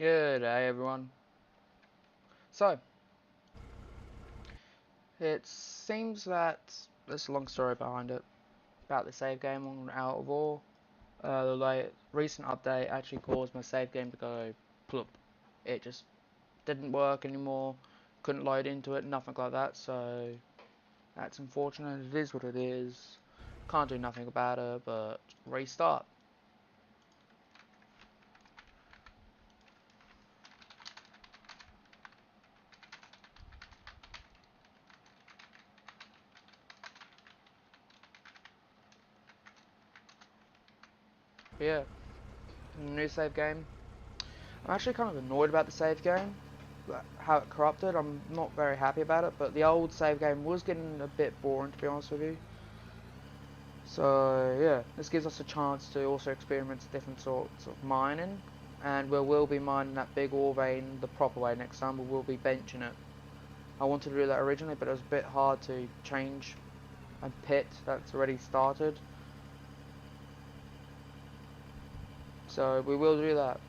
Good day, everyone. So, it seems that there's a long story behind it about the save game on Out of War. The recent update actually caused my save game to go plump. It just didn't work anymore, couldn't load into it, nothing like that, so that's unfortunate. It is what it is. Can't do nothing about it, but restart. But yeah, new save game. I'm actually kind of annoyed about the save game, how it corrupted. I'm not very happy about it, but the old save game was getting a bit boring, to be honest with you. So yeah, this gives us a chance to also experiment different sorts of mining, and we will be mining that big ore vein the proper way next time. We will be benching it. I wanted to do that originally, but it was a bit hard to change a pit that's already started. So we will do that.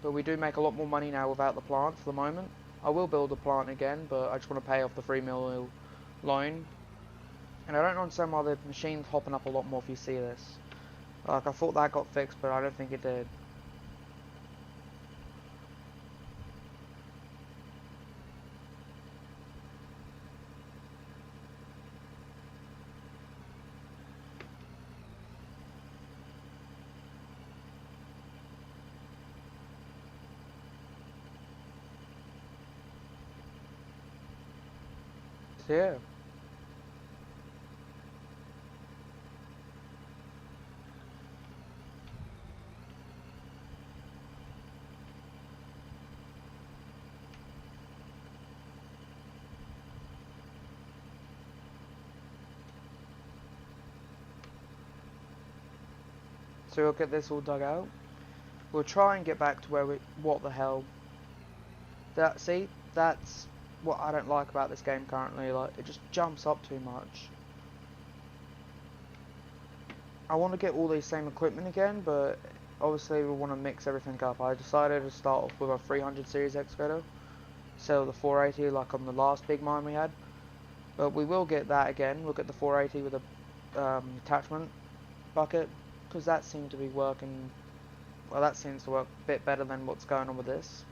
But we do make a lot more money now without the plant for the moment. I will build the plant again, but I just want to pay off the 3 mil loan. And I don't understand why the machine's hopping up a lot more if you see this. Like, I thought that got fixed, but I don't think it did. So yeah. So we'll get this all dug out. We'll try and get back to where we... What the hell? See? That's what I don't like about this game currently. Like, it just jumps up too much. I want to get all these same equipment again, but obviously we want to mix everything up. I decided to start off with a 300 series excavator, sell the 480 like on the last big mine we had, but we will get that again. We'll get the 480 with a attachment bucket, because that seemed to be working. Well, that seems to work a bit better than what's going on with this.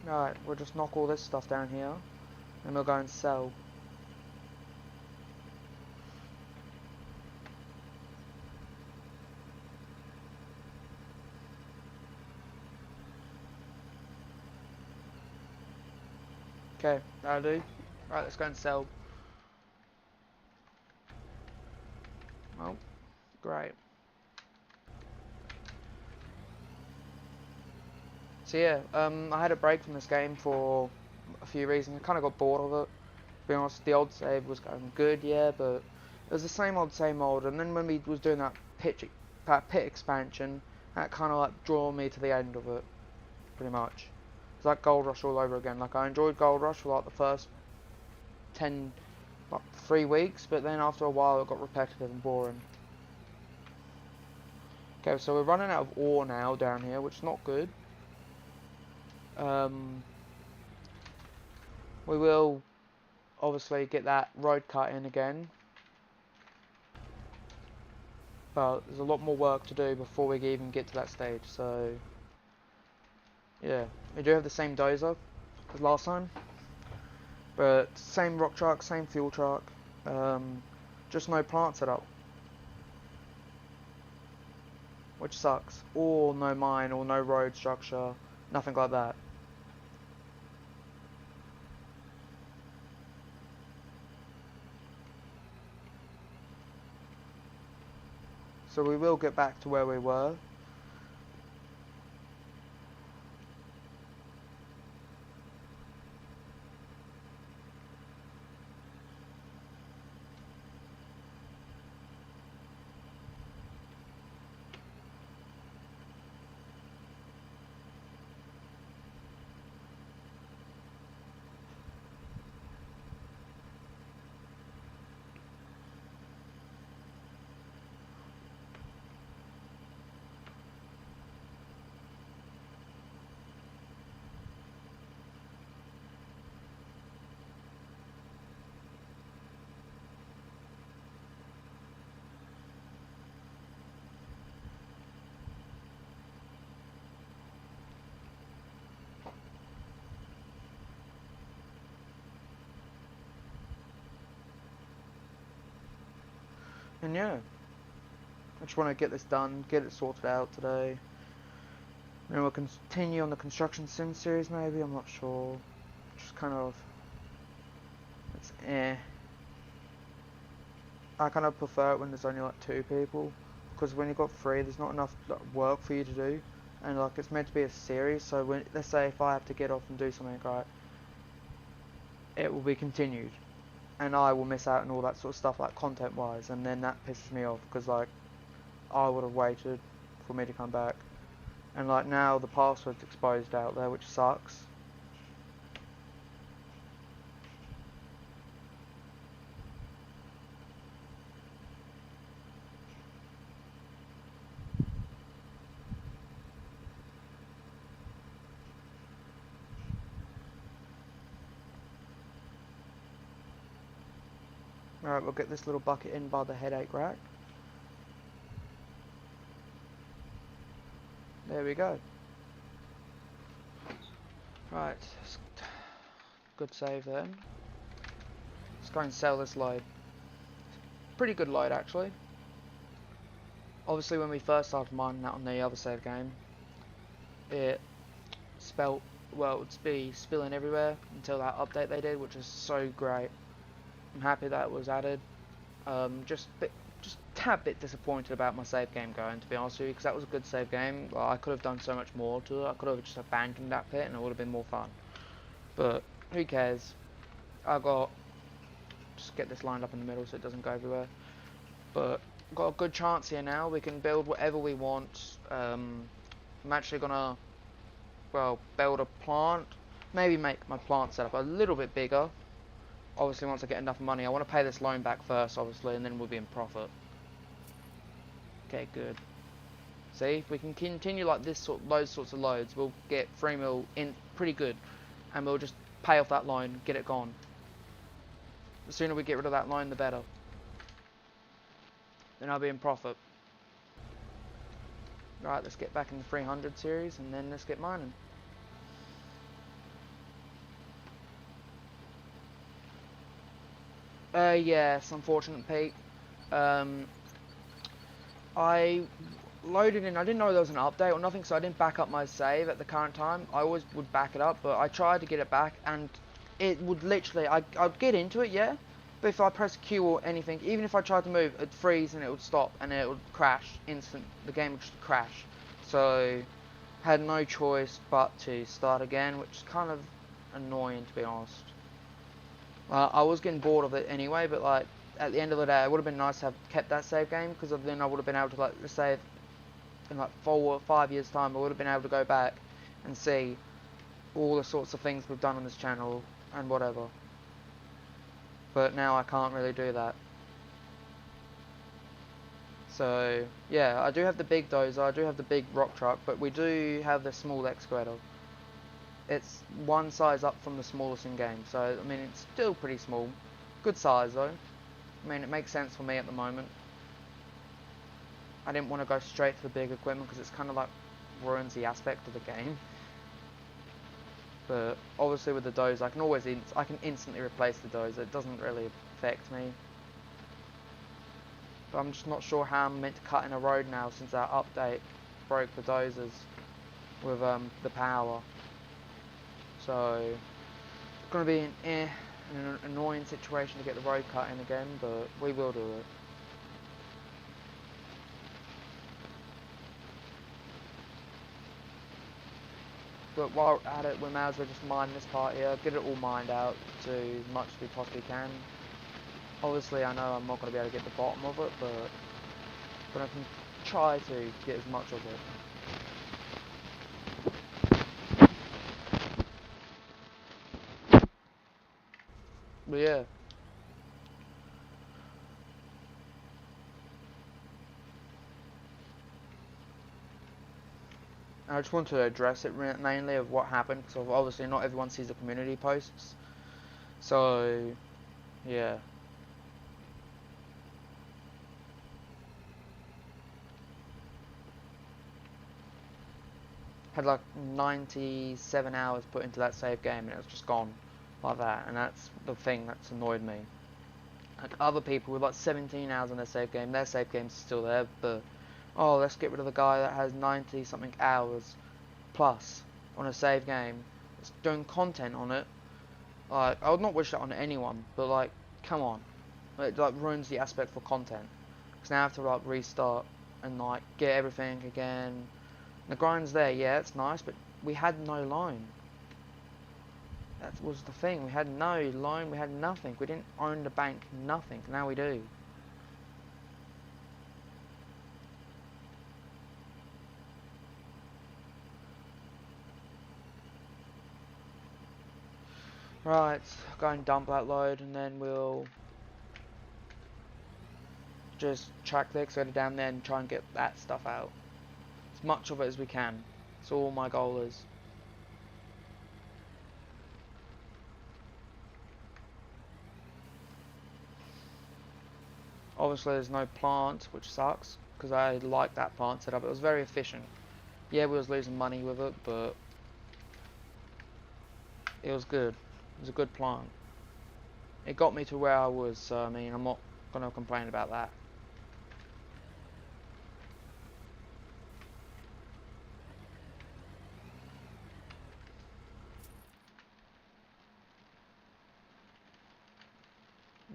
Alright, we'll just knock all this stuff down here, and we'll go and sell. Okay, that'll do. Right, let's go and sell. Oh, great. So yeah, I had a break from this game for a few reasons. I kind of got bored of it. To be honest, the old save was going good, yeah, but it was the same old, same old. And then when we was doing that pit expansion, that kind of like drew me to the end of it, pretty much. It's like Gold Rush all over again. Like, I enjoyed Gold Rush for like the first 10, like 3 weeks, but then after a while it got repetitive and boring. Okay, so we're running out of ore now down here, which is not good. We will obviously get that road cut in again, but there's a lot more work to do before we even get to that stage. So yeah, we do have the same dozer as last time, but same rock truck, same fuel truck, just no plant setup, which sucks. Or no mine, or no road structure, nothing like that. So we will get back to where we were. And yeah, I just want to get this done, get it sorted out today. Then we'll continue on the construction sim series maybe, I'm not sure. Just kind of, it's I kind of prefer it when there's only like 2 people, because when you've got 3 there's not enough like, work for you to do, and like it's meant to be a series, so when, let's say if I have to get off and do something, right, it will be continued, and I will miss out on all that sort of stuff like content wise, and then that pisses me off, because like I would have waited for me to come back, and like now the password's exposed out there, which sucks. Alright, we'll get this little bucket in by the headache rack. There we go. Right, good save then. Let's go and sell this load. Pretty good load actually. Obviously when we first started mining that on the other save game, it spelt, well, it would be spilling everywhere until that update they did, which is so great. I'm happy that was added. Just a tad bit disappointed about my save game going, to be honest with you, because that was a good save game. Well, I could have done so much more to it. I could have just abandoned that pit and it would have been more fun. But who cares? Just get this lined up in the middle so it doesn't go everywhere. But got a good chance here now. We can build whatever we want. I'm actually gonna, well, build a plant. Maybe make my plant setup a little bit bigger. Obviously, once I get enough money, I want to pay this loan back first, obviously, and then we'll be in profit. Okay, good. See, if we can continue like this those sorts of loads, we'll get 3 mil in pretty good, and we'll just pay off that loan, get it gone. The sooner we get rid of that loan, the better. Then I'll be in profit. Right, let's get back in the 300 series, and then let's get mining. Yes, unfortunate Pete. I loaded in, I didn't know there was an update or nothing, so I didn't back up my save at the current time. I always would back it up, but I tried to get it back, and it would literally, I'd get into it, yeah, but if I press Q or anything, even if I tried to move, it'd freeze and it would stop, and it would crash, the game would just crash. So, had no choice but to start again, which is kind of annoying, to be honest. I was getting bored of it anyway, but like, at the end of the day, it would have been nice to have kept that save game, because then I would have been able to, like, let's say, in like 4 or 5 years time, I would have been able to go back and see all the sorts of things we've done on this channel, and whatever. But now I can't really do that. So, yeah, I do have the big dozer, I do have the big rock truck, but we do have the small excavator. It's one size up from the smallest in game, so, I mean, it's still pretty small. Good size, though. I mean, it makes sense for me at the moment. I didn't want to go straight to the big equipment, because it's kind of like ruins the aspect of the game. But obviously with the dozer, I can instantly replace the dozer. It doesn't really affect me. But I'm just not sure how I'm meant to cut in a road now, since that update broke the dozers with the power. So it's gonna be an annoying situation to get the road cut in again, but we will do it. But while we're at it, we may as well just mine this part here, get it all mined out to as much as we possibly can. Obviously, I know I'm not going to be able to get the bottom of it, but I can try to get as much of it. But yeah. I just want to address it mainly of what happened, because obviously not everyone sees the community posts. So, yeah. Had like 97 hours put into that save game, and it was just gone like that, and that's the thing that's annoyed me. Like other people with like 17 hours on their save game's still there, but oh, let's get rid of the guy that has 90 something hours plus on a save game. It's doing content on it. Like, I would not wish that on anyone, but like, come on. It like ruins the aspect for content. Because now I have to like restart and like get everything again. The grind's there, yeah, it's nice, but we had no loan. That was the thing. We had no loan, we had nothing. We didn't own the bank, nothing. Now we do. Right, go and dump that load and then we'll just track the excavator down there and try and get that stuff out. As much of it as we can. That's all my goal is. Obviously there's no plant, which sucks, because I like that plant setup. It was very efficient. Yeah, we was losing money with it, but it was good. It was a good plant. It got me to where I was, so I mean, I'm not going to complain about that.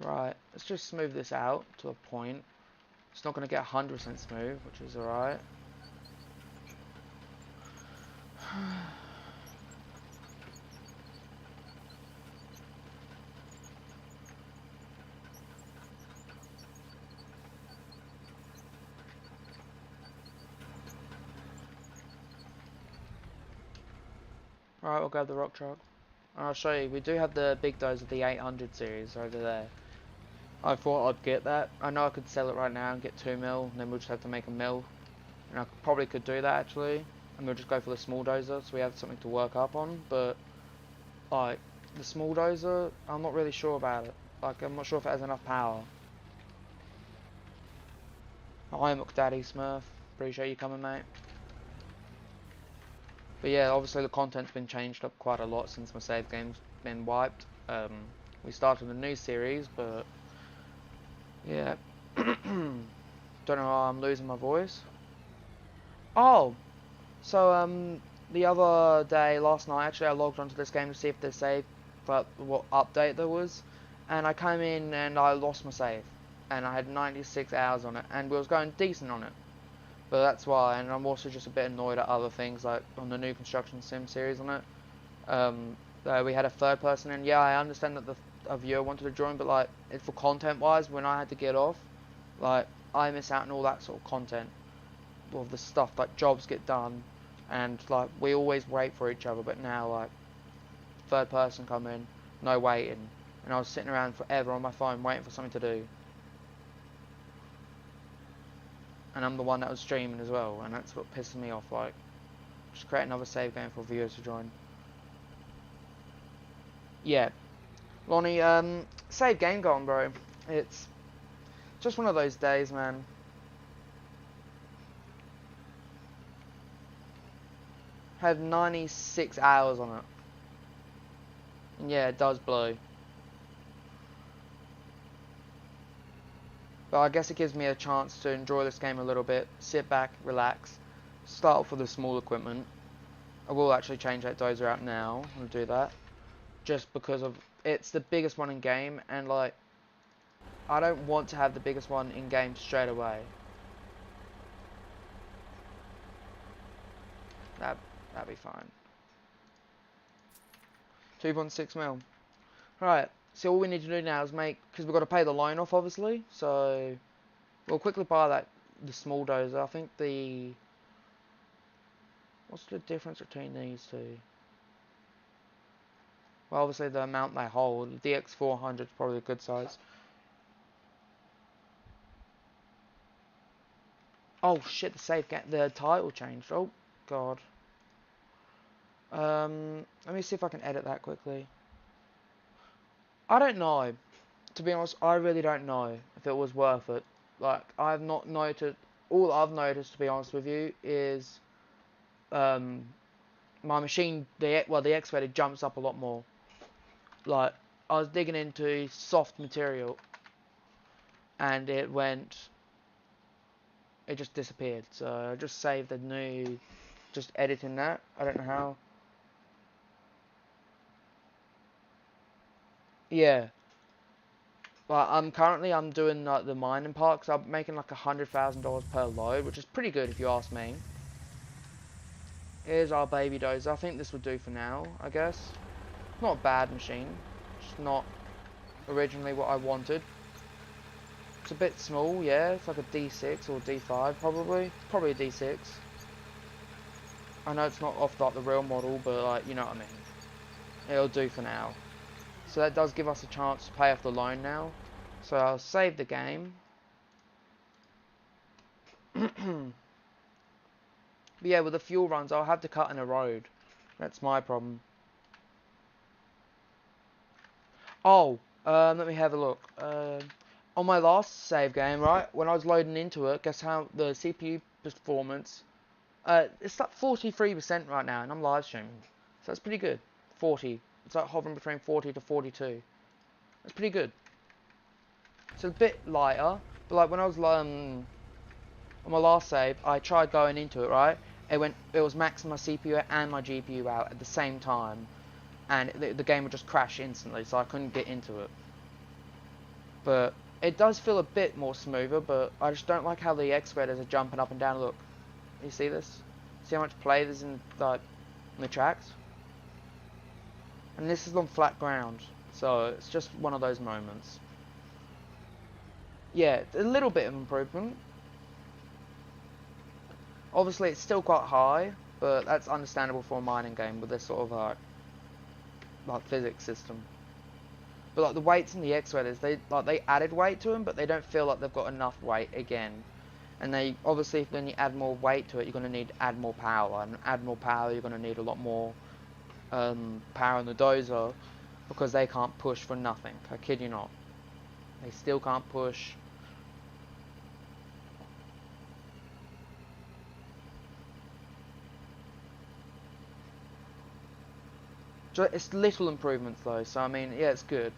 Right, let's just smooth this out to a point. It's not going to get 100% smooth, which is alright. Alright, we'll grab the rock truck. And I'll show you, we do have the big dozer, the 800 series over there. I thought I'd get that. I know I could sell it right now and get 2 mil, and then we'll just have to make a mil. And I probably could do that actually. And we'll just go for the small dozer so we have something to work up on. But, like, the small dozer, I'm not really sure about it. Like, I'm not sure if it has enough power. Hi, McDaddy Smurf. Appreciate you coming, mate. But yeah, obviously the content's been changed up quite a lot since my save game's been wiped. We started a new series, but yeah. Don't know how I'm losing my voice. Oh, so the other day, last night actually, I logged onto this game to see if they saved, but what update there was, and I came in and I lost my save, and I had 96 hours on it, and we was going decent on it. But that's why, and I'm also just a bit annoyed at other things, like on the new construction sim series on it. We had a third person, and yeah, I understand that a viewer wanted to join, but like, for content wise, when I had to get off, like, I miss out on all that sort of content, all the stuff, like jobs get done, and like, we always wait for each other, but now, like, third person come in, no waiting, and I was sitting around forever on my phone waiting for something to do. And I'm the one that was streaming as well, and that's what pisses me off. Like, just create another save game for viewers to join. Yeah, Lonnie, save game gone, bro. It's just one of those days, man. Had 96 hours on it, and yeah, it does blow. But I guess it gives me a chance to enjoy this game a little bit, sit back, relax, start off with the small equipment. I will actually change that dozer out now. I'll do that. Just because of it's the biggest one in game, and like, I don't want to have the biggest one in game straight away. That'd be fine. 2.6 mil. Right, so all we need to do now is make, because we've got to pay the loan off obviously, so we'll quickly buy the small dozer. I think what's the difference between these two? Well, obviously the amount they hold. The X400 is probably a good size. Oh shit, the title changed. Oh god. Let me see if I can edit that quickly. I don't know. To be honest, I really don't know if it was worth it. Like, I've not noted. All I've noticed, to be honest with you, is my machine, the excavator jumps up a lot more. Like, I was digging into soft material, and it just disappeared. So I just saved the new, just editing that. I don't know how. Yeah. But I'm doing like the mining part, because I'm making like $100,000 per load, which is pretty good if you ask me. Here's our baby dozer. I think this would do for now, I guess. Not a bad machine. Just not originally what I wanted. It's a bit small, yeah. It's like a D6 or D5 probably. Probably a D6. I know it's not off like the real model, but like, you know what I mean. It'll do for now. So that does give us a chance to pay off the loan now. So I'll save the game. But yeah, with the fuel runs, I'll have to cut in a road. That's my problem. Oh, let me have a look. On my last save game, right, when I was loading into it, guess how the CPU performance, it's like 43% right now, and I'm live streaming. So that's pretty good. 40. It's like hovering between 40 to 42. That's pretty good. It's a bit lighter, but like when I was on my last save, I tried going into it, right? It was maxing my CPU and my GPU out at the same time, and the game would just crash instantly, so I couldn't get into it. But it does feel a bit more smoother, but I just don't like how the X-spreaders are jumping up and down. Look, you see this? See how much play there's in the tracks? And this is on flat ground, so it's just one of those moments. Yeah, a little bit of improvement. Obviously, it's still quite high, but that's understandable for a mining game with this sort of like physics system. But like the weights in the X-Weathers, they added weight to them, but they don't feel like they've got enough weight again. And they obviously, when you add more weight to it, you're going to need to add more power, and add more power, you're going to need a lot more power in the dozer, because they can't push for nothing. I kid you not, they still can't push. It's little improvements though, so I mean, yeah, it's good.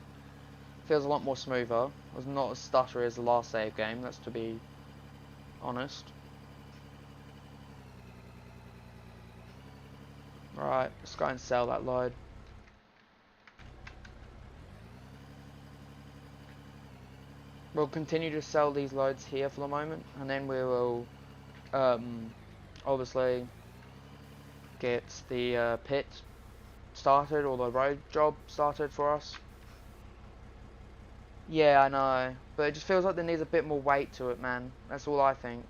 Feels a lot more smoother. It was not as stuttery as the last save game, that's to be honest. Right, let's go and sell that load. We'll continue to sell these loads here for the moment, and then we will obviously get the pit started, or the road job started for us. Yeah, I know, but it just feels like there needs a bit more weight to it, man. That's all I think.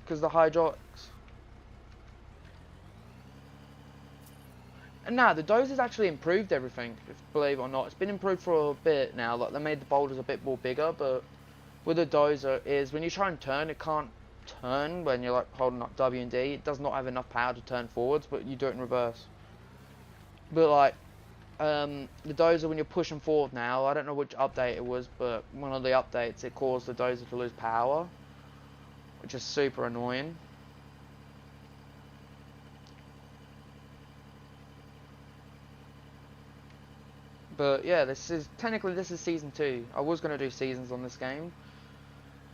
Because the hydraulics. And nah, the dozer's actually improved everything, believe it or not. It's been improved for a bit now. Like, they made the boulders a bit more bigger, but with the dozer is when you try and turn, it can't turn when you're like holding up W and D. It does not have enough power to turn forwards, but you do it in reverse. But like the dozer, when you're pushing forward now, I don't know which update it was, but one of the updates, it caused the dozer to lose power, which is super annoying. But yeah, this is season 2. I was going to do seasons on this game,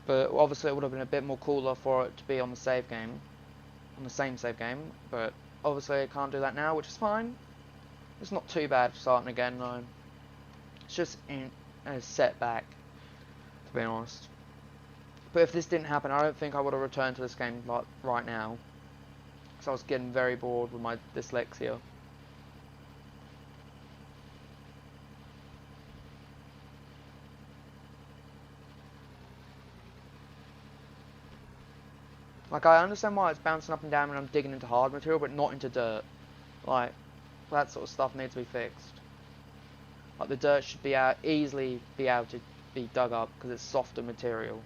but obviously it would have been a bit more cooler for it to be on the save game, on the same save game. But obviously I can't do that now, which is fine. It's not too bad for starting again, no. It's just a setback, to be honest. But if this didn't happen, I don't think I would have returned to this game like right now, because I was getting very bored with my dyslexia. Like, I understand why it's bouncing up and down when I'm digging into hard material, but not into dirt. Like, that sort of stuff needs to be fixed. Like, the dirt should be easily be able to be dug up, because it's softer material.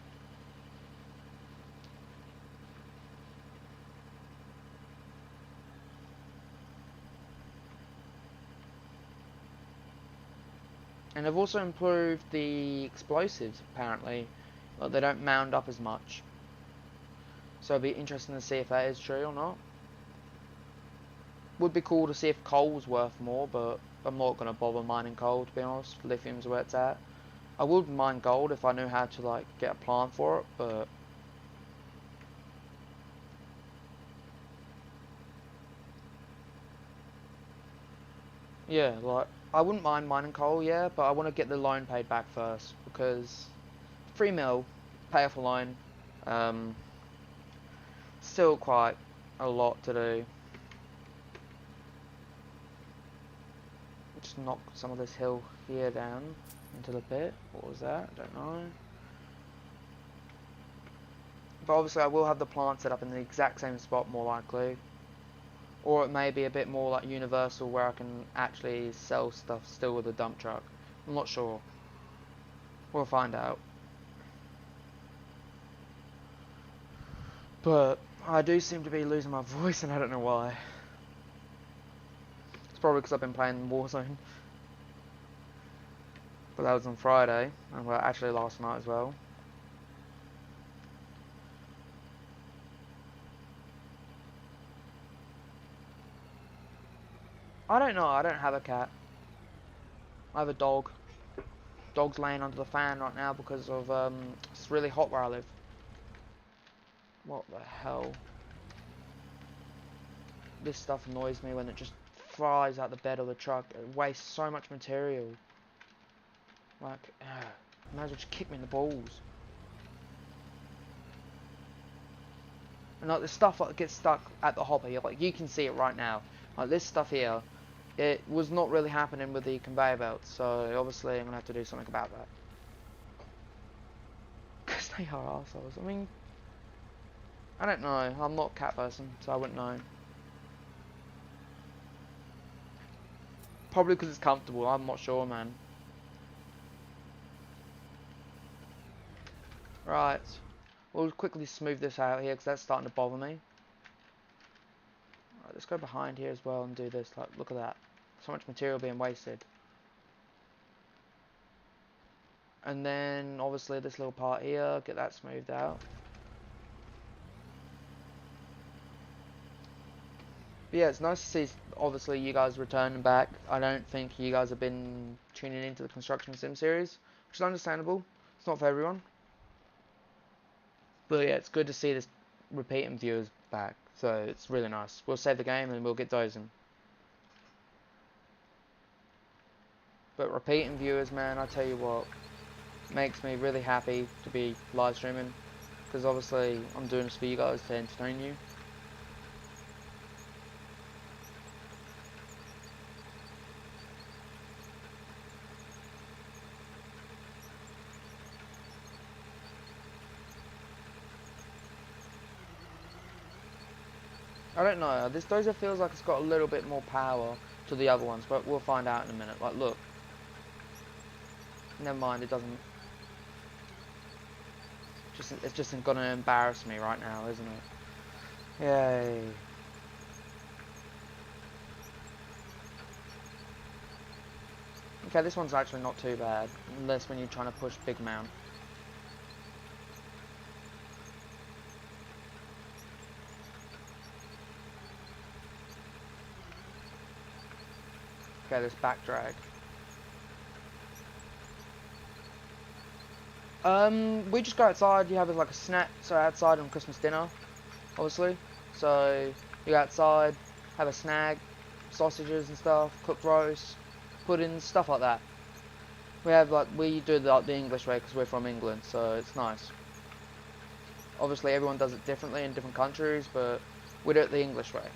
And they've also improved the explosives, apparently. Like, they don't mound up as much. So it'd be interesting to see if that is true or not. Would be cool to see if coal's worth more, but I'm not gonna bother mining coal, to be honest. Lithium's where it's at. I would mine gold if I knew how to like get a plant for it, but yeah, like I wouldn't mind mining coal, yeah, but I want to get the loan paid back first because 3 mil, pay off a loan, um, still quite a lot to do. Just knock some of this hill here down into the pit. What was that? I don't know. But obviously I will have the plant set up in the exact same spot more likely. Or it may be a bit more like universal where I can actually sell stuff still with a dump truck. I'm not sure. We'll find out. But I do seem to be losing my voice and I don't know why. It's probably because I've been playing Warzone. But that was on Friday, and well, actually last night as well. I don't know, I don't have a cat. I have a dog. Dog's laying under the fan right now because of, it's really hot where I live. What the hell? This stuff annoys me when it just flies out the bed of the truck. It wastes so much material. Like, might as well just kick me in the balls. And like the stuff that gets stuck at the hopper, like you can see it right now. Like this stuff here, it was not really happening with the conveyor belt, so obviously I'm gonna have to do something about that. Because they are assholes. I mean, I don't know. I'm not a cat person, so I wouldn't know. Probably because it's comfortable. I'm not sure, man. Right. We'll quickly smooth this out here because that's starting to bother me. Right, let's go behind here as well and do this. Like, look at that. So much material being wasted. And then, obviously, this little part here, get that smoothed out. But yeah, it's nice to see, obviously, you guys returning back. I don't think you guys have been tuning into the Construction Sim series, which is understandable. It's not for everyone. But yeah, it's good to see this repeating viewers back. So it's really nice. We'll save the game and we'll get dozing. But repeating viewers, man, I tell you what, makes me really happy to be live streaming. Because obviously, I'm doing this for you guys to entertain you. I don't know, this dozer feels like it's got a little bit more power to the other ones, but we'll find out in a minute. Like, look. Never mind, it doesn't. It's just gonna embarrass me right now, isn't it? Yay. Okay, this one's actually not too bad, unless when you're trying to push big mount. Okay, this back drag. We just go outside. You have like a snack, so outside on Christmas dinner, obviously. So you go outside, have a snack, sausages and stuff, cooked roast, puddings, stuff like that. We do the English way because we're from England, so it's nice. Obviously, everyone does it differently in different countries, but we do it the English way.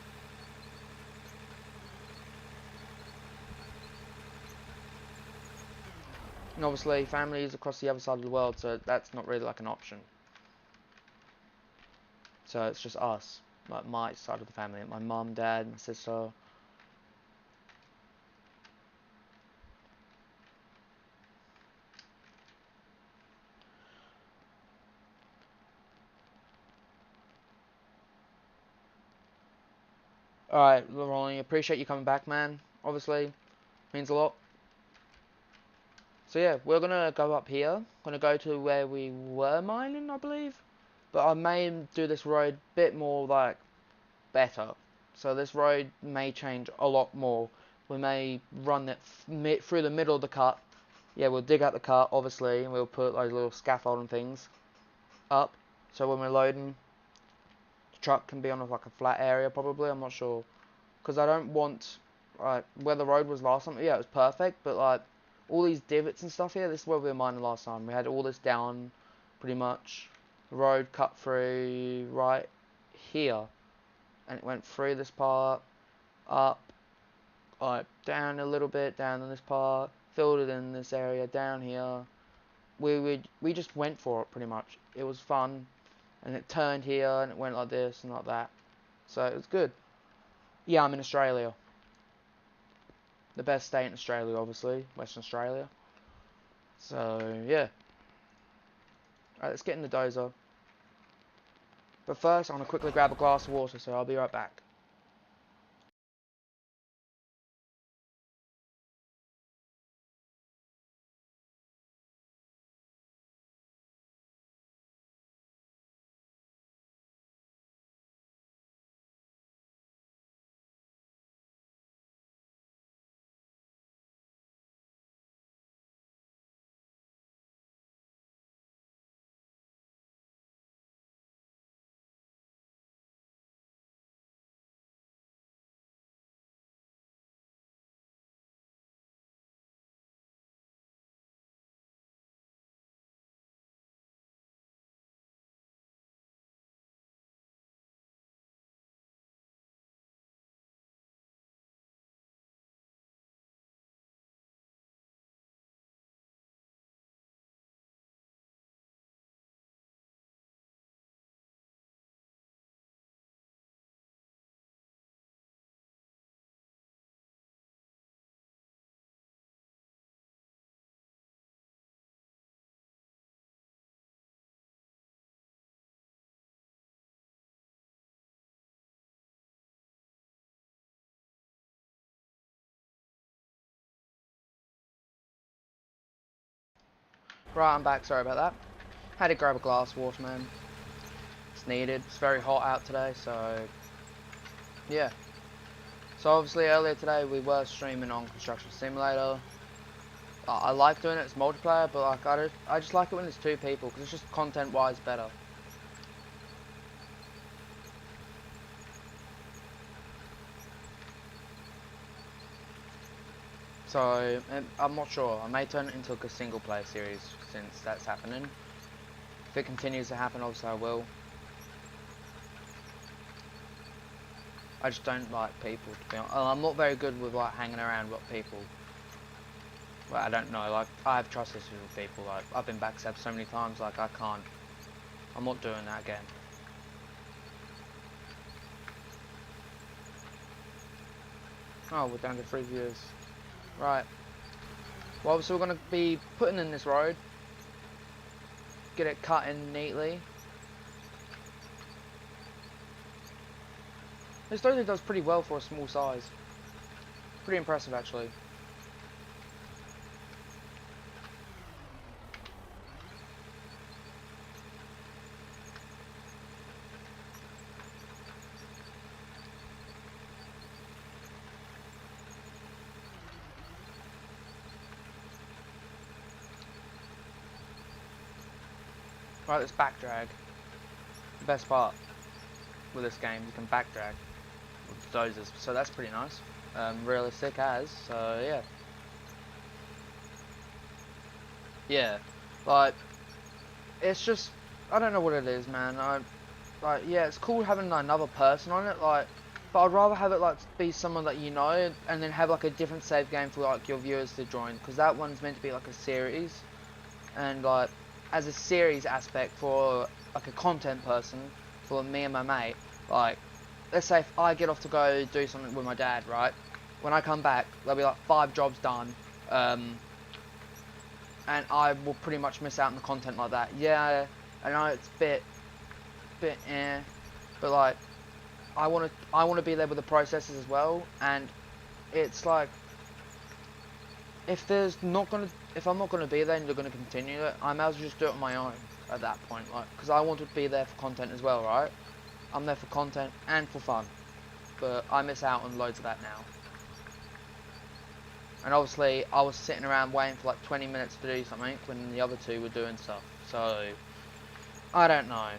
And obviously, families across the other side of the world, so that's not really like an option. So it's just us, like my side of the family, my mum, dad, my sister. Alright, Ronnie, appreciate you coming back, man. Obviously, means a lot. So yeah, we're gonna go up here. Gonna go to where we were mining, I believe. But I may do this road a bit more like better. So this road may change a lot more we may run it through the middle of the cut. Yeah, we'll dig out the cut, obviously, and we'll put like little scaffolding things up. So when we're loading, the truck can be on like a flat area probably, I'm not sure. Because I don't want, like, where the road was last time, yeah, it was perfect, but like, all these divots and stuff here, this is where we were mining last time. We had all this down, pretty much. The road cut through right here. And it went through this part, up, like, down a little bit, down in this part, filled it in this area, down here. We just went for it, pretty much. It was fun, and it turned here, and it went like this and like that. So, it was good. Yeah, I'm in Australia. The best state in Australia, obviously, Western Australia. So, yeah. Alright, let's get in the dozer. But first, I'm going to quickly grab a glass of water, so I'll be right back. Right, I'm back, sorry about that. Had to grab a glass of water, man. It's needed. It's very hot out today, so yeah. So obviously earlier today we were streaming on Construction Simulator. I like doing it as multiplayer, but like I just like it when it's two people because it's just content-wise better. So I'm not sure. I may turn it into like a single-player series since that's happening. If it continues to happen, obviously I will. I just don't like people, to be honest. I'm not very good with like hanging around with people. Well, I don't know, like, I have trust issues with people, like, I've been backstabbed so many times, like, I can't. I'm not doing that again. Oh, we're down to 3 viewers. Right. Well, obviously we're going to be putting in this road. Get it cut in neatly. This dozer does pretty well for a small size. Pretty impressive, actually. Right, let's back drag. The best part with this game, you can back drag with dozers, so that's pretty nice. Realistic as, so yeah. Yeah, like, it's just, I don't know what it is, man. Like, yeah, it's cool having another person on it, like, but I'd rather have it, like, be someone that you know, and then have, like, a different save game for, like, your viewers to join, because that one's meant to be, like, a series, and, like, as a series aspect for, like, a content person, for me and my mate, like, let's say if I get off to go do something with my dad, right, when I come back, there'll be, like, 5 jobs done, and I will pretty much miss out on the content like that. Yeah, I know it's a bit but like I want to be there with the processes as well, and it's like if I'm not gonna be there and you're gonna continue it, I might as well just do it on my own at that point, like, because I want to be there for content as well, right? I'm there for content and for fun, but I miss out on loads of that now. And obviously, I was sitting around waiting for like 20 minutes to do something when the other two were doing stuff. So, I don't know.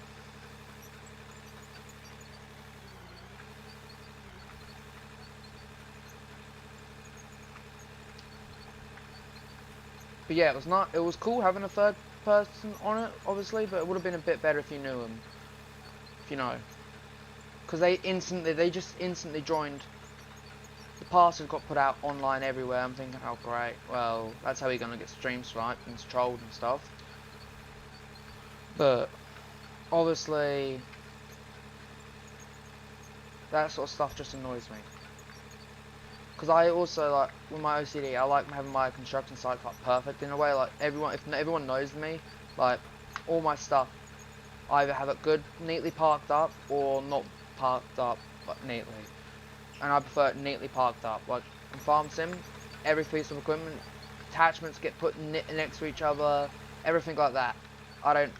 But yeah, it was not. It was cool having a third person on it, obviously, but it would have been a bit better if you knew him, if you know, because they just instantly joined. The password got put out online everywhere. I'm thinking, oh great, well that's how we're gonna get stream sniped and trolled and stuff. But obviously, that sort of stuff just annoys me. Because I also, like, with my OCD, I like having my construction site like perfect in a way. Like, if everyone knows me, like, all my stuff, I either have it good, neatly parked up, or not parked up, but neatly. And I prefer it neatly parked up. Like, in Farm Sim, every piece of equipment, attachments get put next to each other, everything like that. I don't,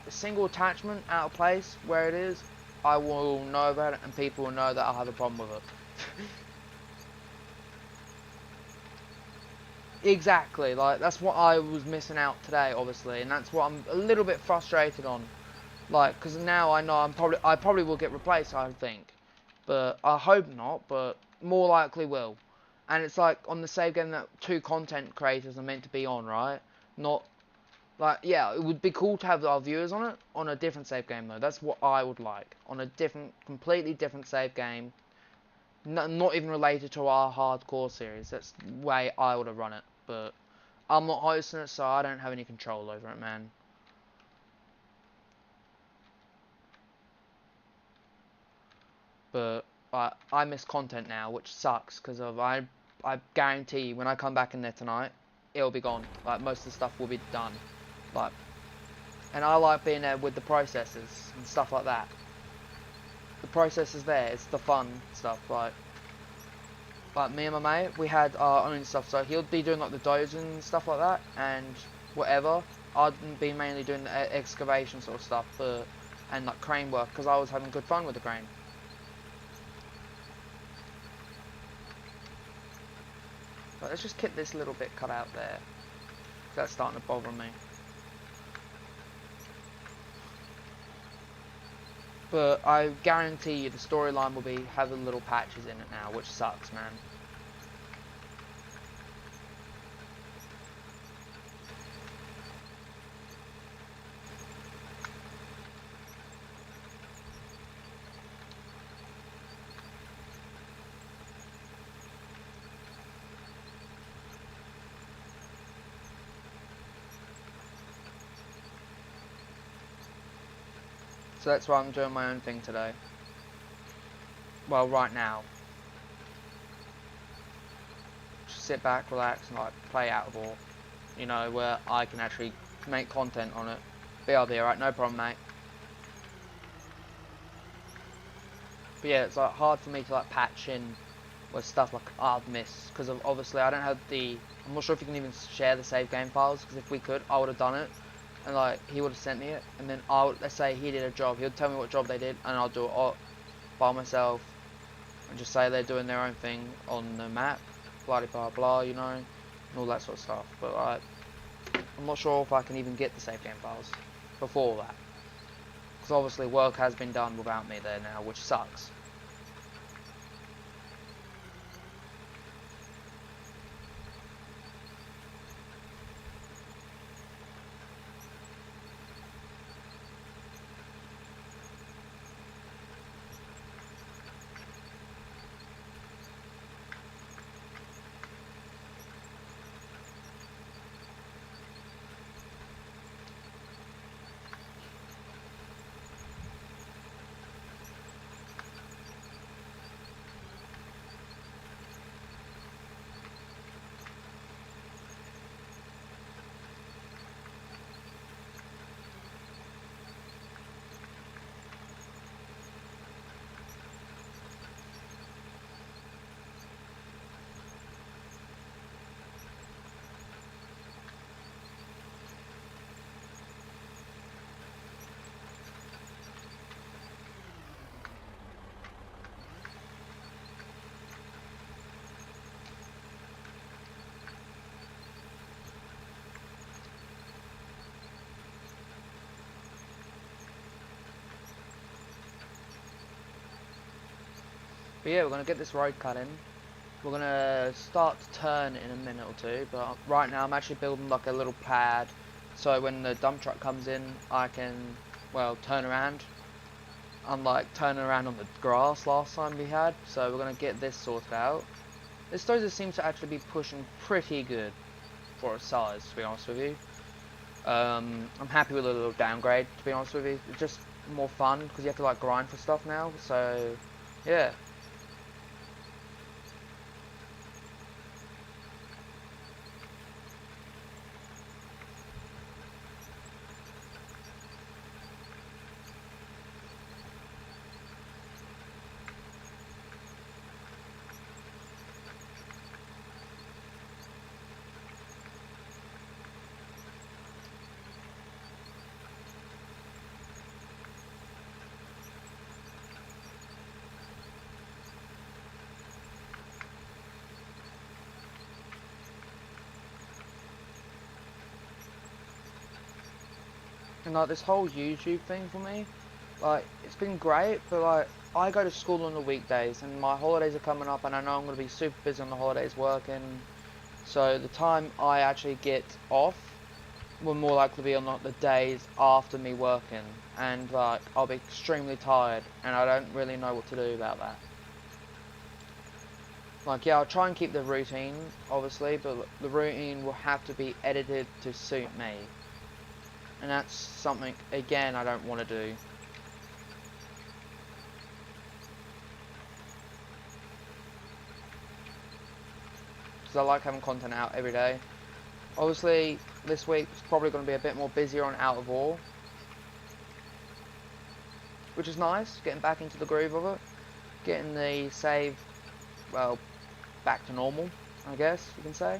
a single attachment out of place where it is, I will know about it, and people will know that I'll have a problem with it. Exactly, like, that's what I was missing out today, obviously, and that's what I'm a little bit frustrated on. Like, because now I know I probably will get replaced, I think. But, I hope not, but more likely will. And it's like, on the save game that two content creators are meant to be on, right? Not, like, yeah, it would be cool to have our viewers on it, on a different save game, though. That's what I would like. On a completely different save game. Not even related to our hardcore series. That's the way I would have run it. But I'm not hosting it, so I don't have any control over it, man. But I miss content now, which sucks because of I guarantee you, when I come back in there tonight, it'll be gone. Like, most of the stuff will be done. Like, and I like being there with the processors and stuff like that. The processors there, it's the fun stuff. Like me and my mate, we had our own stuff, so he'll be doing like the dozing and stuff like that, and whatever. I'd be mainly doing the excavation sort of stuff, and like crane work, because I was having good fun with the crane. But let's just get this little bit cut out there, because that's starting to bother me. But I guarantee you the storyline will be having little patches in it now, which sucks, man. So that's why I'm doing my own thing today. Well, right now. Just sit back, relax, and like play Out of War. You know, where I can actually make content on it. BRB, alright, no problem, mate. But yeah, it's like hard for me to like patch in with stuff like I've missed, because obviously I don't have the. I'm not sure if you can even share the save game files, because if we could, I would have done it. And like, he would have sent me it, and then let's say he did a job, he would tell me what job they did, and I'll do it all by myself, and just say they're doing their own thing on the map, blah blah blah, you know, and all that sort of stuff. But like, I'm not sure if I can even get the save game files before that, because obviously work has been done without me there now, which sucks. But yeah, we're going to get this road cut in. We're going to start to turn in a minute or two, but right now I'm actually building like a little pad, so when the dump truck comes in, I can, well, turn around. Unlike turning around on the grass last time we had, so we're going to get this sorted out. This dozer seems to actually be pushing pretty good for its size, to be honest with you. I'm happy with a little downgrade, to be honest with you. It's just more fun, because you have to like grind for stuff now, so yeah. And like this whole YouTube thing for me, like it's been great, but like I go to school on the weekdays and my holidays are coming up and I know I'm going to be super busy on the holidays working, so the time I actually get off will more likely be on like the days after me working, and like I'll be extremely tired and I don't really know what to do about that. Like yeah, I'll try and keep the routine obviously, but the routine will have to be edited to suit me, and that's something again I don't want to do. Because I like having content out every day. Obviously this week is probably going to be a bit more busier on Out of War, which is nice, getting back into the groove of it, getting the save, well, back to normal, I guess you can say.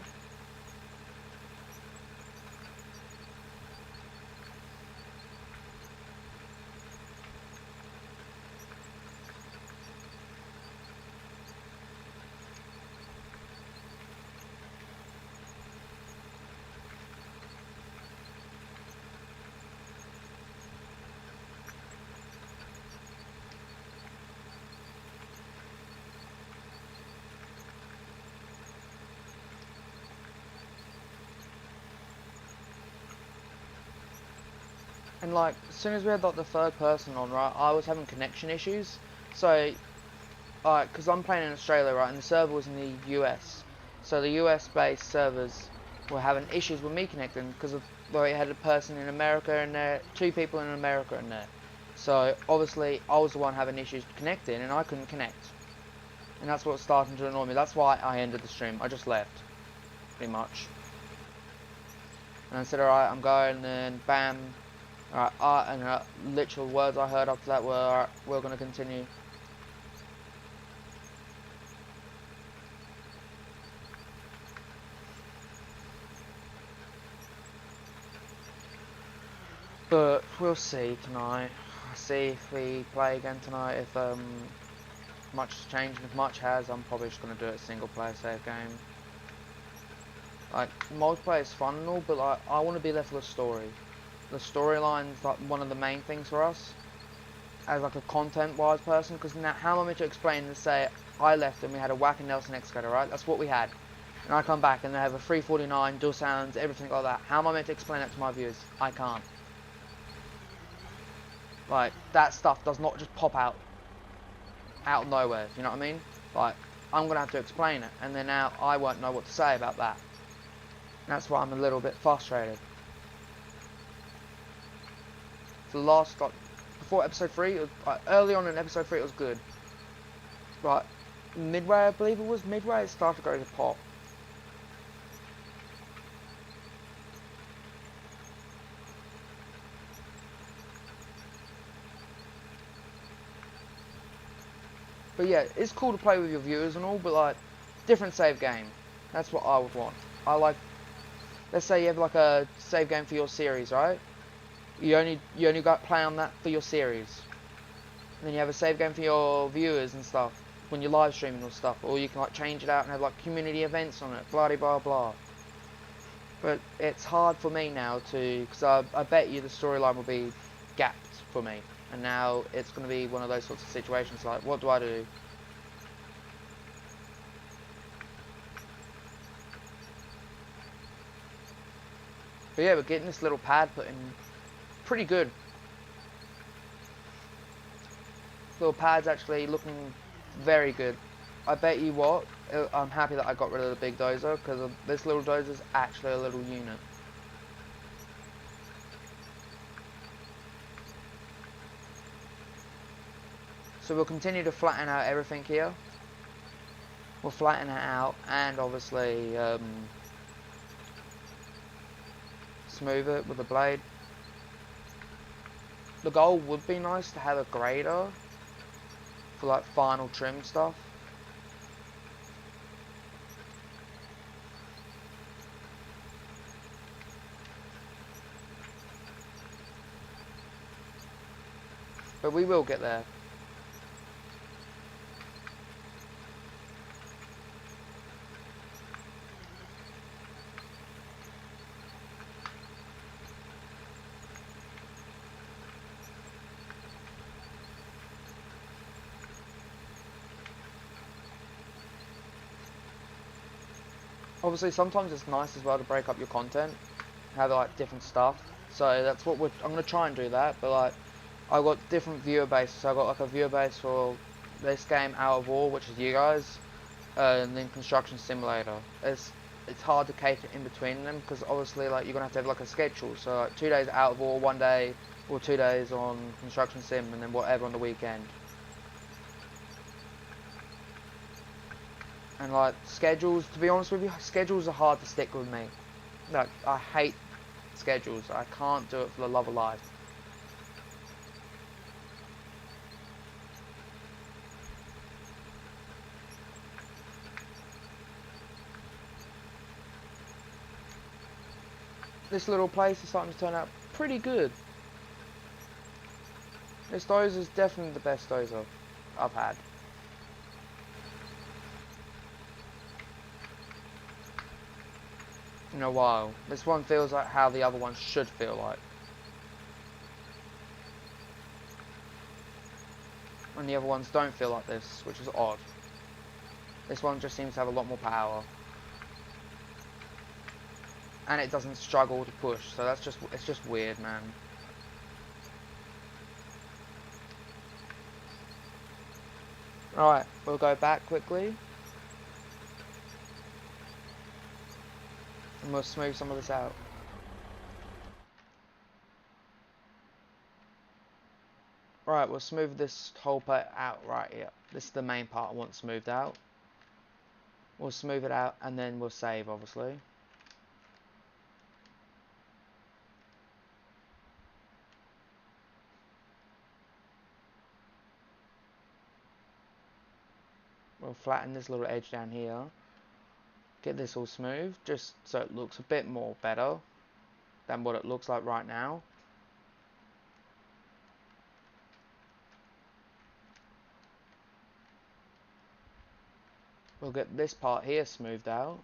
And like, as soon as we had like the third person on, right, I was having connection issues. So, like, because I'm playing in Australia, right, and the server was in the US. So the US-based servers were having issues with me connecting because of, well, it had a person in America in there, two people in America in there. So obviously I was the one having issues connecting, and I couldn't connect. And that's what's starting to annoy me. That's why I ended the stream. I just left, pretty much. And I said, alright, I'm going, and then bam. Alright, and literal words I heard after that were, alright, we're going to continue. But we'll see tonight. See if we play again tonight. If much has changed, and if much has, I'm probably just going to do it a single player save game. Like, multiplayer is fun and all, but like, I want to be there for the story. The storyline's like one of the main things for us as like a content-wise person, because now how am I meant to explain and say I left and we had a whacking Nelson excavator, right? That's what we had. And I come back and they have a 349, dual sounds, everything like that. How am I meant to explain that to my viewers? I can't. Like, that stuff does not just pop out of nowhere, you know what I mean? Like, I'm going to have to explain it, and then now I won't know what to say about that. And that's why I'm a little bit frustrated. The last, like, before episode 3, it was, like, early on in episode 3 it was good. Right, midway, I believe it was, midway it started to go to pop. But yeah, it's cool to play with your viewers and all, but like, different save game. That's what I would want. I like, let's say you have like a save game for your series, right? You only got play on that for your series. And then you have a save game for your viewers and stuff when you're live streaming or stuff, or you can like change it out and have like community events on it, blah blah blah. But it's hard for me now to, because I bet you the storyline will be gapped for me, and now it's going to be one of those sorts of situations like, what do I do? But yeah, we're getting this little pad put in pretty good. This little pad's actually looking very good. I bet you what, I'm happy that I got rid of the big dozer, because this little dozer is actually a little unit. So we'll continue to flatten out everything here. We'll flatten it out and obviously smooth it with the blade. The goal would be nice to have a grader for like final trim stuff. But we will get there. Obviously sometimes it's nice as well to break up your content, have like different stuff. So that's what I'm going to try and do that, but like I've got different viewer bases. So I've got like a viewer base for this game, Out of War, which is you guys, and then Construction Simulator. It's hard to cater in between them because obviously like you're gonna have to have like a schedule. So like 2 days Out of War, 1 day or 2 days on Construction Sim, and then whatever on the weekend. And like schedules, to be honest with you, schedules are hard to stick with me. Like I hate schedules. I can't do it for the love of life. This little place is starting to turn out pretty good. This dozer is definitely the best dozer I've had. In a while. This one feels like how the other ones should feel like. And the other ones don't feel like this, which is odd. This one just seems to have a lot more power. And it doesn't struggle to push, so it's just weird, man. Alright, we'll go back quickly. And we'll smooth some of this out. Right, we'll smooth this whole part out right here. This is the main part I want smoothed out. We'll smooth it out and then we'll save, obviously. We'll flatten this little edge down here. Get this all smooth, just so it looks a bit more better than what it looks like right now. We'll get this part here smoothed out.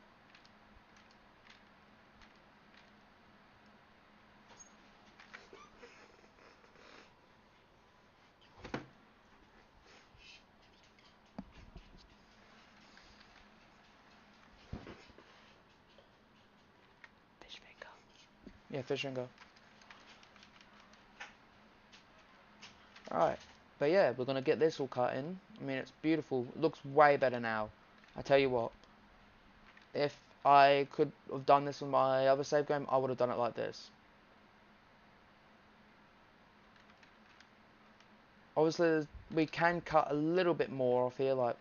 Fish finger. Yeah, fish finger. Alright, but yeah, we're gonna get this all cut in. I mean, it's beautiful. It looks way better now. I tell you what, if I could have done this with my other save game, I would have done it like this. Obviously, we can cut a little bit more off here, like,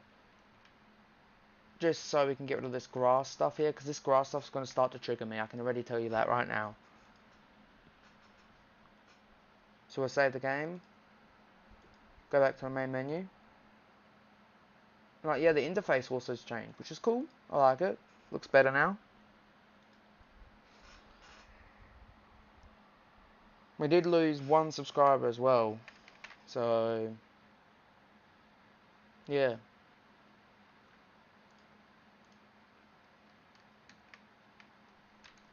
just so we can get rid of this grass stuff here, because this grass stuff is going to start to trigger me. I can already tell you that right now. So we'll save the game. Go back to the main menu. Like, yeah, the interface also has changed, which is cool. I like it. Looks better now. We did lose 1 subscriber as well. So, yeah.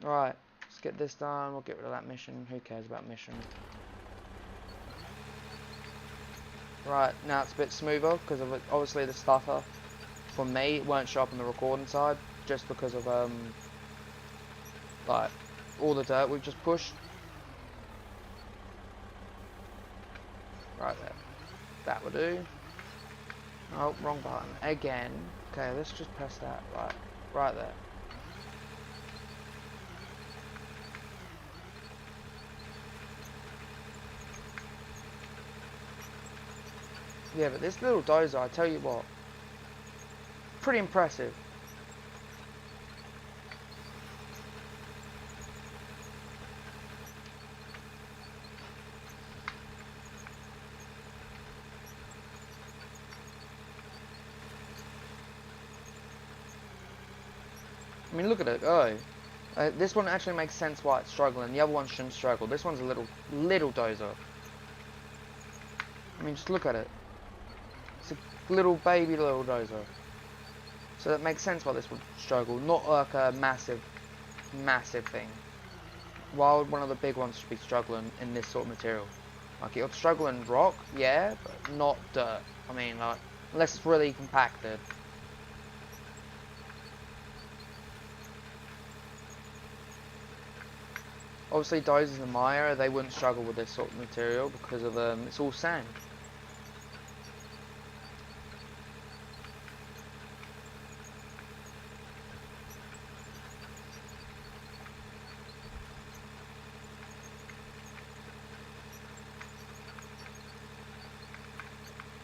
Right, let's get this done. We'll get rid of that mission. Who cares about mission? Right, now it's a bit smoother because of obviously the stuffer. For me, it won't show up on the recording side just because of like all the dirt we've just pushed. Right there. That will do. Oh, wrong button. Again. Okay, let's just press that. Right there. Yeah, but this little dozer, I tell you what, pretty impressive. I mean, look at it. Oh, this one actually makes sense why it's struggling. The other one shouldn't struggle. This one's a little dozer. I mean, just look at it. It's a little dozer. So that makes sense why this would struggle. Not like a massive thing. Why would one of the big ones be struggling in this sort of material? Like, it would struggle in rock, yeah, but not dirt. I mean, like, unless it's really compacted. Obviously, dozers and mire, they wouldn't struggle with this sort of material because of it's all sand.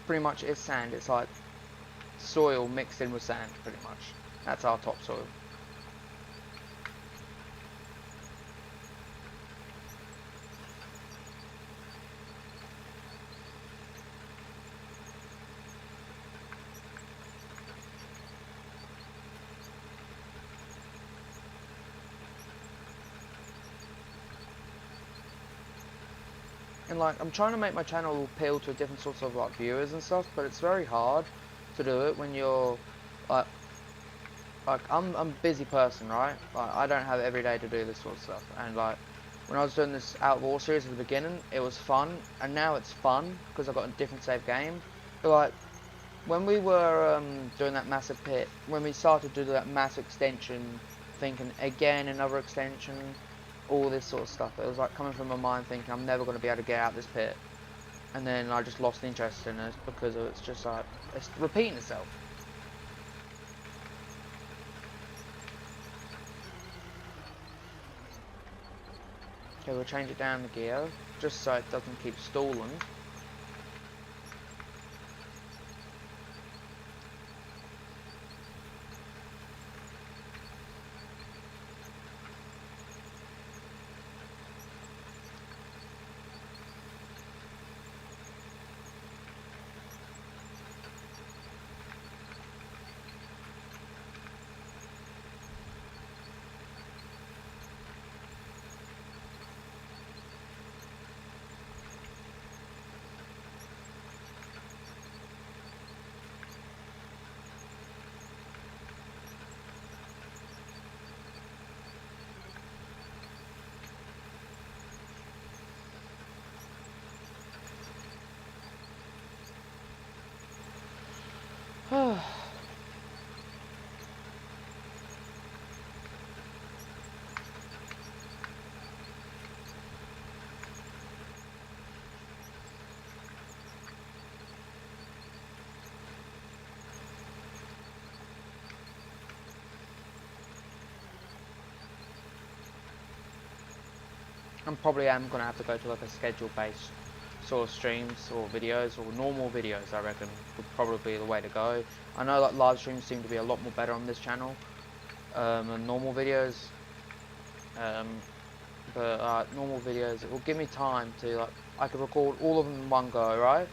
Pretty much is sand. It's like soil mixed in with sand, pretty much. That's our topsoil. And like, I'm trying to make my channel appeal to different sorts of like viewers and stuff, but it's very hard to do it when you're like I'm a busy person, right? Like, I don't have every day to do this sort of stuff, and like when I was doing this Out of War series at the beginning, it was fun, and now it's fun because I've got a different save game. But like when we were doing that massive pit, when we started to do that mass extension, thinking again another extension, all this sort of stuff, it was like coming from my mind thinking I'm never going to be able to get out this pit, and then I just lost interest in it because it's just like it's repeating itself. Okay, we'll change it down the gear just so it doesn't keep stalling. I probably am going to have to go to like a schedule based sort of streams or videos, or normal videos I reckon would probably be the way to go. I know that live streams seem to be a lot more better on this channel than normal videos, but normal videos, it will give me time to like, I could record all of them in one go, right?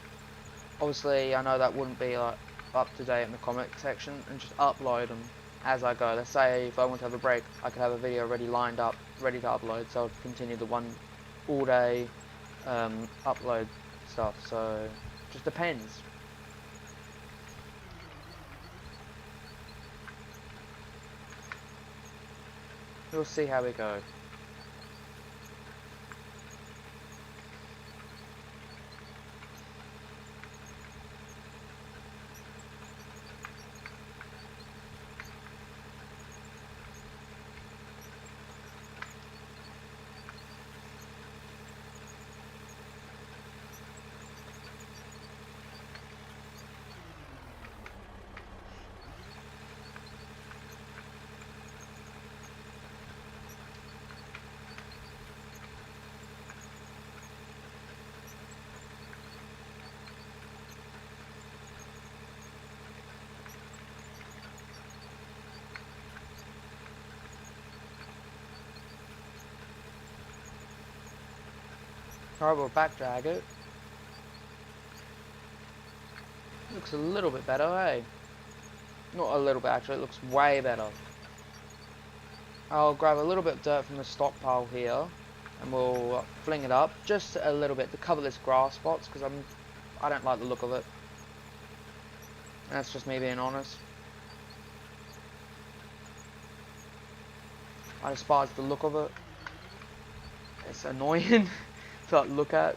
Obviously I know that wouldn't be like up to date in the comment section, and just upload them as I go. Let's say if I want to have a break, I could have a video already lined up, ready to upload, so I'll continue the one all day upload stuff, so just depends. We'll see how we go. Alright, we'll back drag it. Looks a little bit better, hey? Not a little bit actually, it looks way better. I'll grab a little bit of dirt from the stockpile here and we'll fling it up just a little bit to cover this grass spots because I don't like the look of it. And that's just me being honest. I despise the look of it. It's annoying to look at.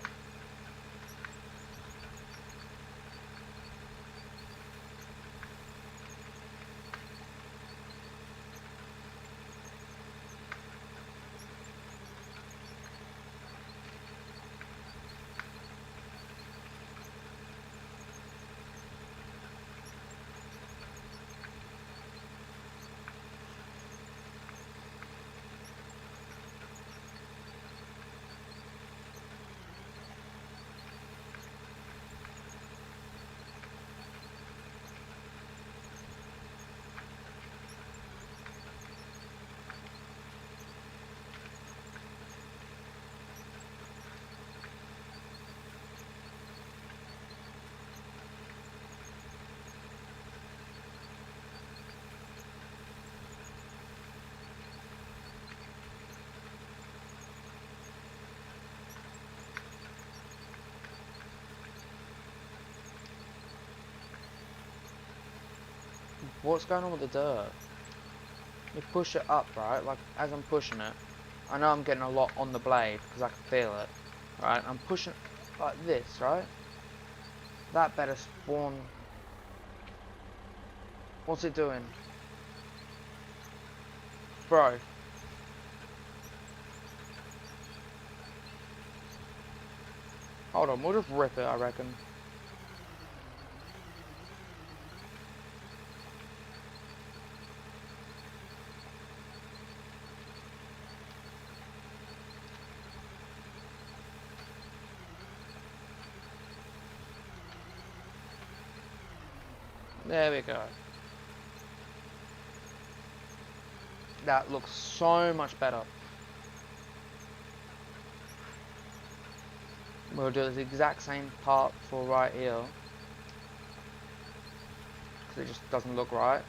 What's going on with the dirt? You push it up, right? Like, as I'm pushing it, I know I'm getting a lot on the blade, because I can feel it. Right, I'm pushing like this, right? That better spawn. What's it doing? Bro. Hold on, we'll just rip it, I reckon. There we go. That looks so much better. We'll do the exact same part for right here. Because it just doesn't look right.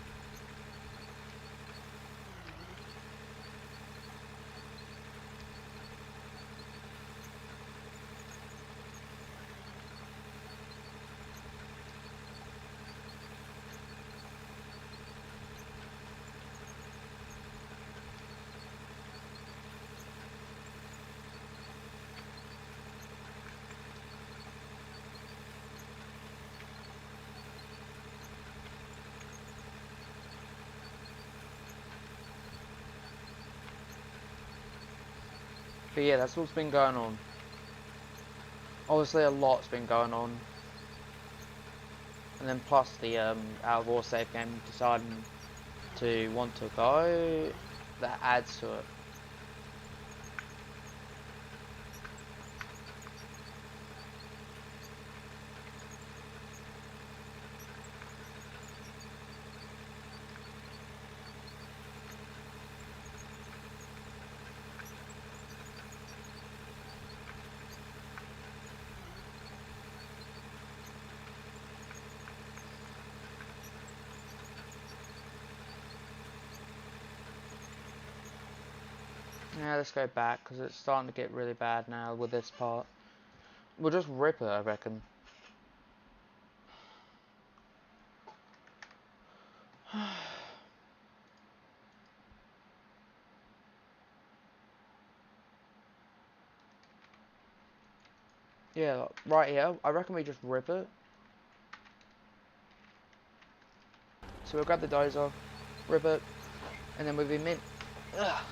But yeah, that's what's been going on. Obviously a lot's been going on. And then plus the out of war save game deciding to want to go, that adds to it. Yeah, let's go back because it's starting to get really bad now with this part. We'll just rip it, I reckon. Yeah, right here, I reckon we just rip it. So we'll grab the dozer, rip it, and then we'll be mint. Ugh.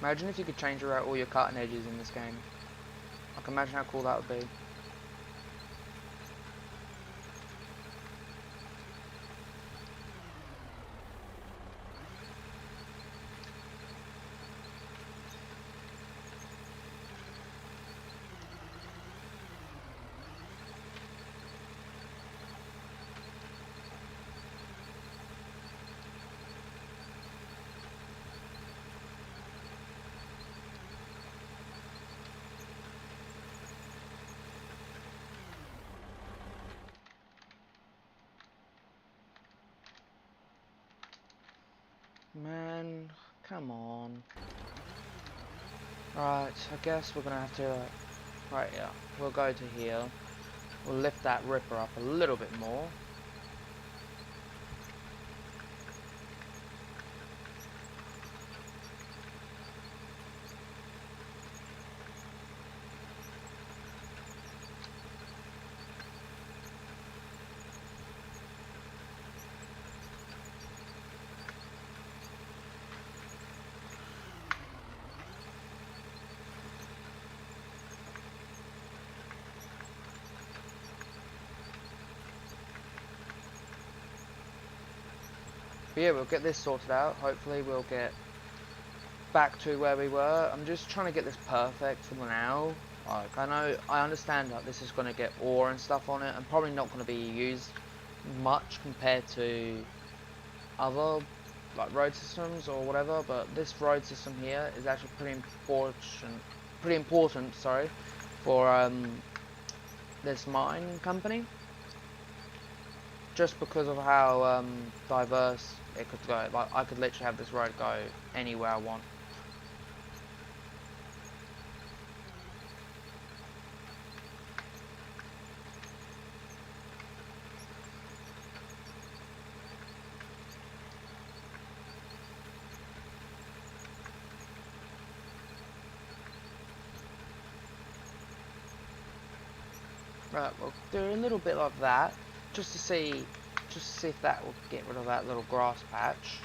Imagine if you could change out all your cutting edges in this game. I can imagine how cool that would be. Man, come on. Right, I guess we're gonna have to, right, yeah, we'll go to here. We'll lift that ripper up a little bit more. But yeah, we'll get this sorted out. Hopefully we'll get back to where we were. I'm just trying to get this perfect for now. Like, I understand that this is going to get ore and stuff on it, and probably not going to be used much compared to other like road systems or whatever, but this road system here is actually pretty important, sorry, for this mine company, just because of how diverse it could go. Like, I could literally have this road go anywhere I want. Right, we'll do a little bit like that, just to see if that will get rid of that little grass patch.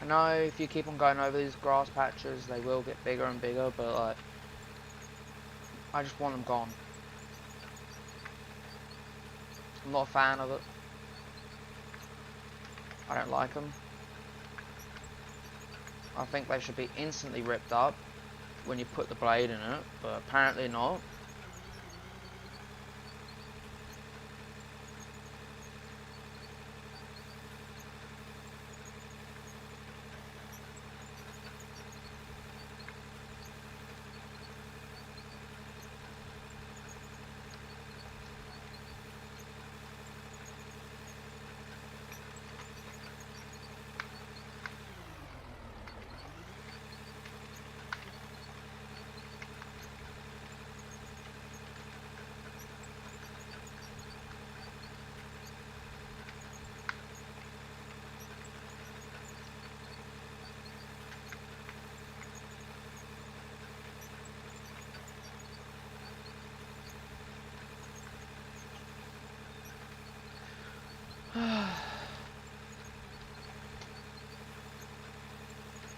I know if you keep on going over these grass patches, they will get bigger and bigger, but like, I just want them gone. I'm not a fan of it. I don't like them. I think they should be instantly ripped up when you put the blade in it, but apparently not.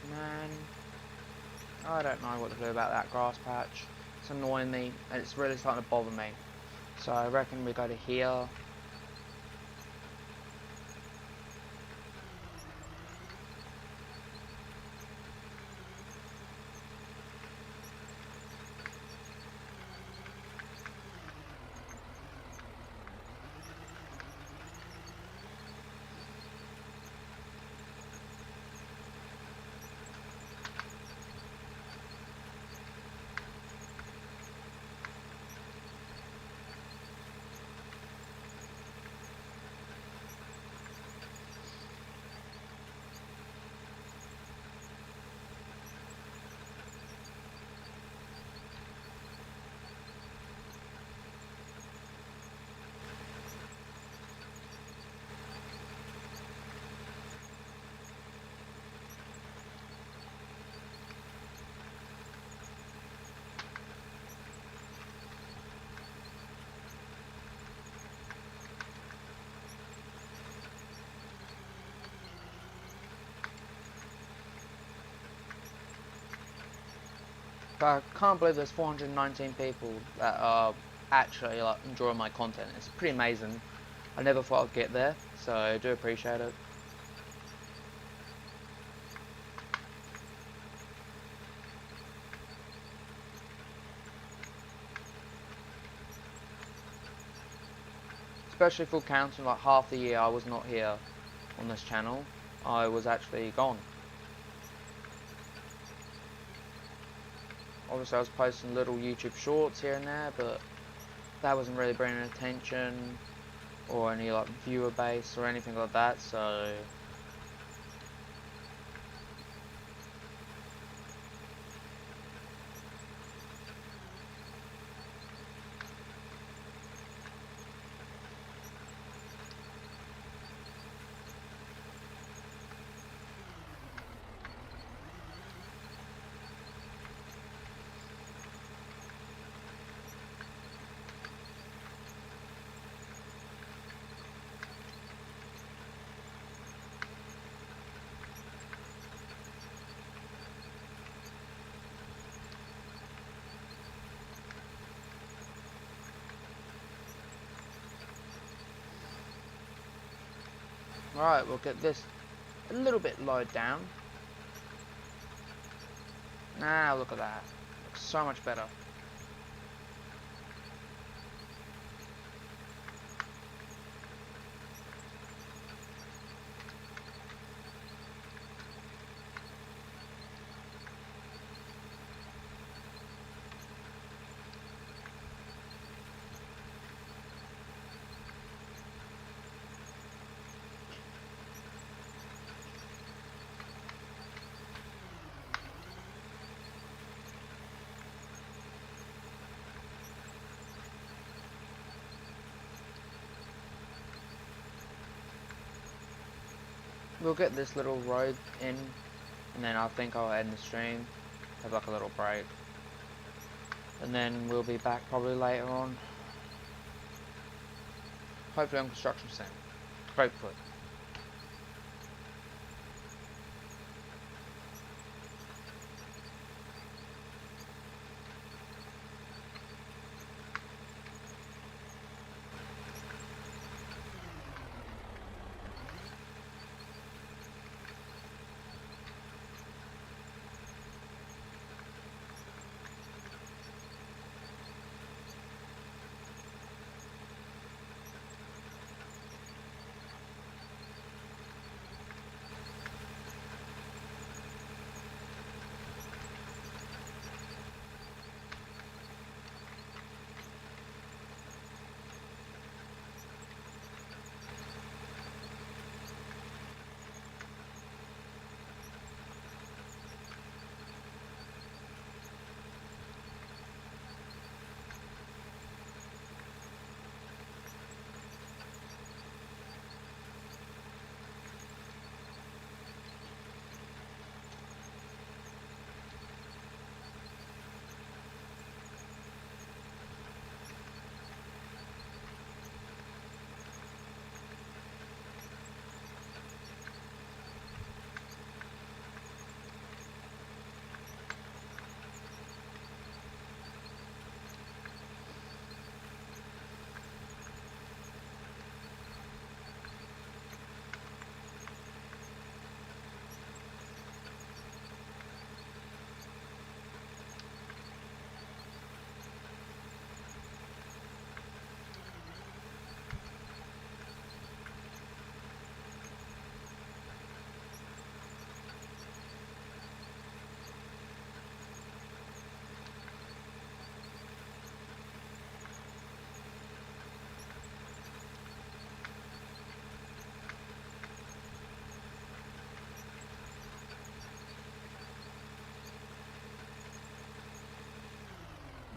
Man, I don't know what to do about that grass patch. It's annoying me, and it's really starting to bother me. So I reckon we go to here. But I can't believe there's 419 people that are actually like enjoying my content. It's pretty amazing. I never thought I'd get there, so I do appreciate it. Especially for counting like half the year I was not here on this channel. I was actually gone. Obviously I was posting little YouTube shorts here and there, but that wasn't really bringing attention. or any like viewer base or anything like that. So alright, we'll get this a little bit lowered down. Ah, look at that. Looks so much better. We'll get this little road in, and then I think I'll end the stream, have like a little break, and then we'll be back probably later on. Hopefully on construction soon. Hopefully.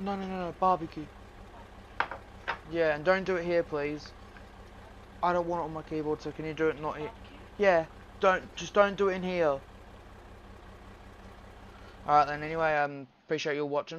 No, barbecue. Yeah, and don't do it here, please. I don't want it on my keyboard, so can you do it not here? Yeah, don't do it in here. Alright then, anyway, appreciate you all watching.